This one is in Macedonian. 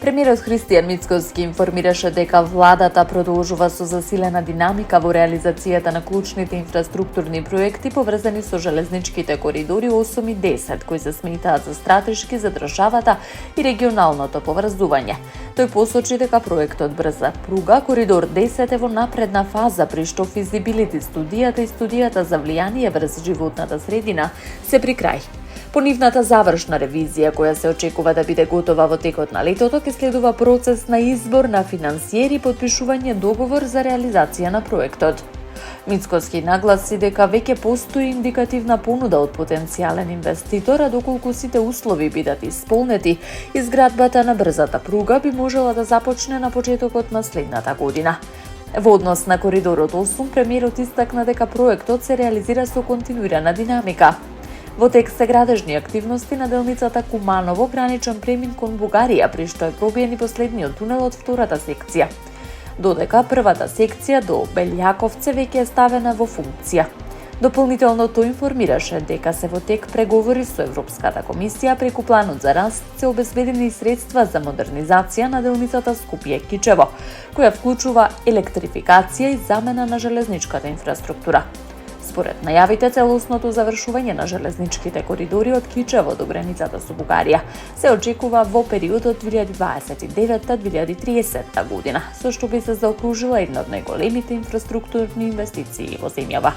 Премиерот Христијан Мицкоски информираше дека владата продолжува со засилена динамика во реализацијата на клучните инфраструктурни проекти поврзани со железничките коридори 8 и 10, кои се сметаат за стратешки за државата и регионалното поврзување. Тој посочи дека проектот брза пруга коридор 10 е во напредна фаза, при што физибилити студијата и студијата за влијание врз животната средина се при крај. По нивната завршна ревизија, која се очекува да биде готова во текот на летото, ќе следува процес на избор на финансиери и подпишување договор за реализација на проектот. Мицкоски нагласи дека веќе постои индикативна понуда од потенцијален инвеститор, а доколку сите услови бидат исполнети, изградбата на брзата пруга би можела да започне на почетокот на следната година. Во однос на коридорот 8, премиерот истакна дека проектот се реализира со континуирана динамика. Во тек се градежни активности на делницата Куманово граничен премин кон Бугарија, при што е пробиен и последниот тунел од втората секција. Додека првата секција до Белјаковце веќе е ставена во функција. Дополнително тој информираше дека се во тек преговори со Европската комисија, преку планот за раст се обезбедени средства за модернизација на делницата Скопје-Кичево, која вклучува електрификација и замена на железничката инфраструктура. Според најавите, целосното завршување на железничките коридори од Кичево до границата со Бугарија се очекува во периодот 2029-2030 година, со што би се заокружила една од најголемите инфраструктурни инвестиции во земјава.